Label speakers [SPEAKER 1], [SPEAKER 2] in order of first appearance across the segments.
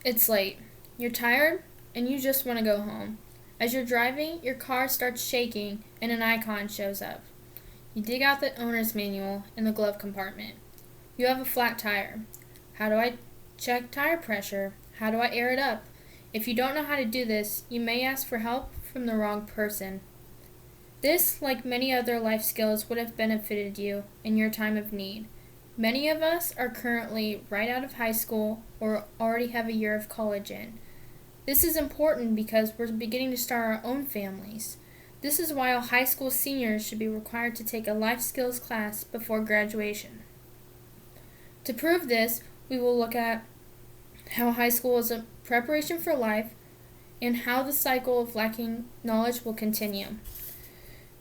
[SPEAKER 1] It's late. You're tired, and you just want to go home. As you're driving, your car starts shaking, and an icon shows up. You dig out the owner's manual in the glove compartment. You have a flat tire. How do I check tire pressure? How do I air it up? If you don't know how to do this, you may ask for help from the wrong person. This, like many other life skills, would have benefited you in your time of need. Many of us are currently right out of high school or already have a year of college in. This is important because we're beginning to start our own families. This is why all high school seniors should be required to take a life skills class before graduation. To prove this, we will look at how high school is a preparation for life and how the cycle of lacking knowledge will continue.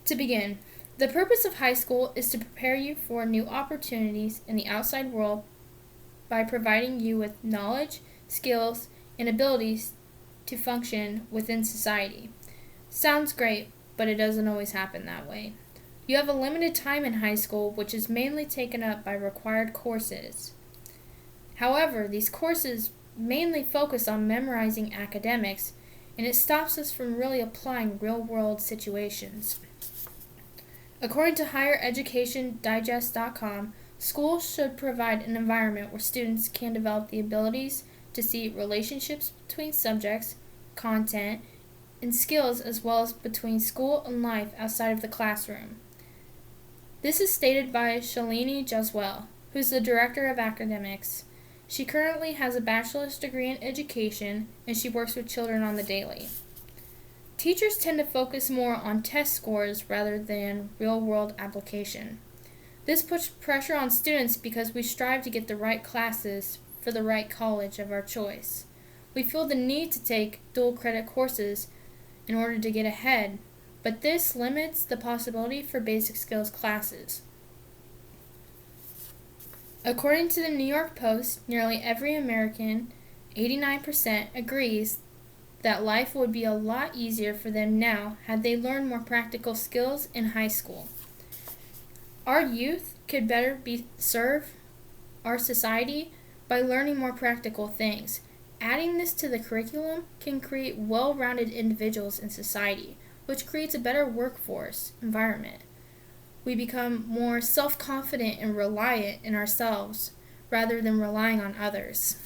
[SPEAKER 1] To begin, the purpose of high school is to prepare you for new opportunities in the outside world by providing you with knowledge, skills, and abilities to function within society. Sounds great, but it doesn't always happen that way. You have a limited time in high school, which is mainly taken up by required courses. However, these courses mainly focus on memorizing academics, and it stops us from really applying real-world situations. According to highereducationdigest.com, schools should provide an environment where students can develop the abilities to see relationships between subjects, content, and skills as well as between school and life outside of the classroom. This is stated by Shalini Jaswal, who's the Director of Academics. She currently has a bachelor's degree in education, and she works with children on the daily. Teachers tend to focus more on test scores rather than real-world application. This puts pressure on students because we strive to get the right classes for the right college of our choice. We feel the need to take dual-credit courses in order to get ahead, but this limits the possibility for basic skills classes. According to the New York Post, nearly every American, 89%, agrees that life would be a lot easier for them now had they learned more practical skills in high school. Our youth could better serve our society by learning more practical things. Adding this to the curriculum can create well-rounded individuals in society, which creates a better workforce environment. We become more self-confident and reliant in ourselves rather than relying on others.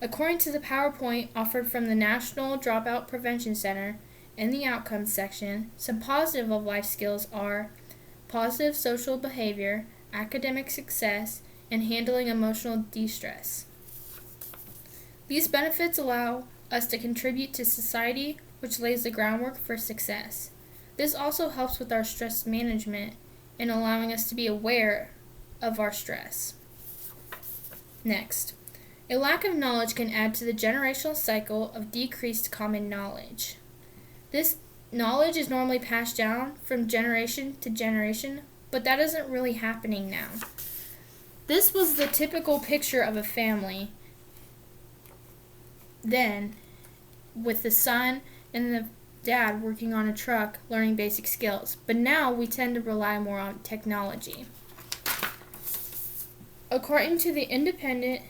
[SPEAKER 1] According to the PowerPoint offered from the National Dropout Prevention Center, in the Outcomes section, some positive of life skills are positive social behavior, academic success, and handling emotional distress. These benefits allow us to contribute to society, which lays the groundwork for success. This also helps with our stress management and allowing us to be aware of our stress. Next. A lack of knowledge can add to the generational cycle of decreased common knowledge. This knowledge is normally passed down from generation to generation, but that isn't really happening now. This was the typical picture of a family then, with the son and the dad working on a truck learning basic skills, but now we tend to rely more on technology. According to the independent.co.uk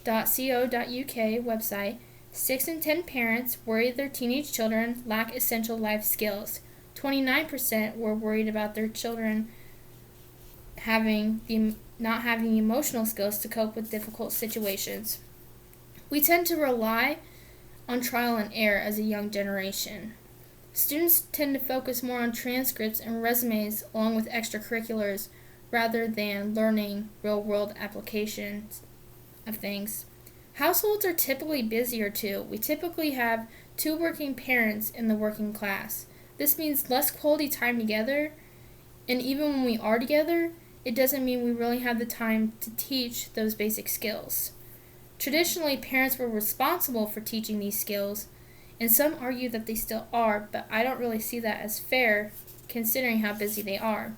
[SPEAKER 1] website, 6 in 10 parents worry their teenage children lack essential life skills. 29% were worried about their children not having emotional skills to cope with difficult situations. We tend to rely on trial and error as a young generation. Students tend to focus more on transcripts and resumes along with extracurriculars rather than learning real-world applications of things. Households are typically busier too. We typically have 2 working parents in the working class. This means less quality time together, and even when we are together, it doesn't mean we really have the time to teach those basic skills. Traditionally, parents were responsible for teaching these skills, and some argue that they still are, but I don't really see that as fair considering how busy they are.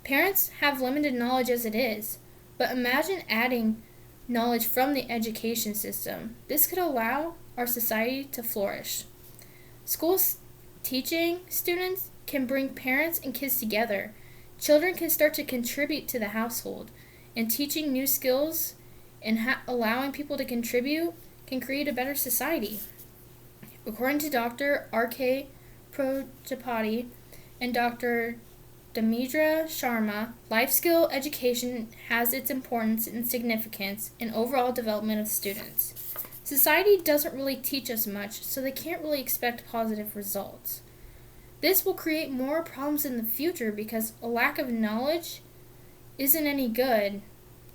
[SPEAKER 1] Parents have limited knowledge as it is, but imagine adding knowledge from the education system. This could allow our society to flourish. Schools teaching students can bring parents and kids together. Children can start to contribute to the household, and teaching new skills and allowing people to contribute can create a better society. According to Dr. R.K. Prajapati and Dr. Dhamendra Sharma, life skill education has its importance and significance in overall development of students. Society doesn't really teach us much, so they can't really expect positive results. This will create more problems in the future because a lack of knowledge isn't any good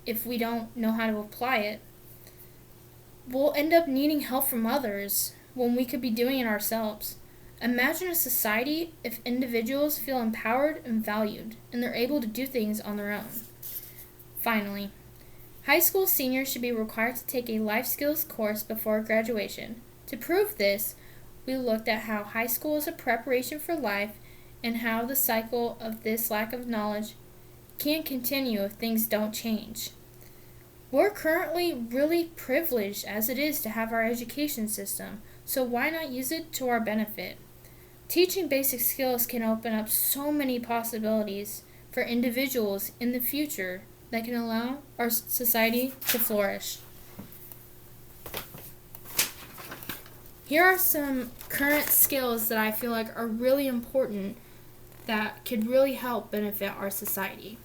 [SPEAKER 1] if we don't know how to apply it. We'll end up needing help from others when we could be doing it ourselves. Imagine a society if individuals feel empowered and valued, and they're able to do things on their own. Finally, high school seniors should be required to take a life skills course before graduation. To prove this, we looked at how high school is a preparation for life and how the cycle of this lack of knowledge can continue if things don't change. We're currently really privileged as it is to have our education system, so why not use it to our benefit? Teaching basic skills can open up so many possibilities for individuals in the future that can allow our society to flourish. Here are some current skills that I feel like are really important that could really help benefit our society.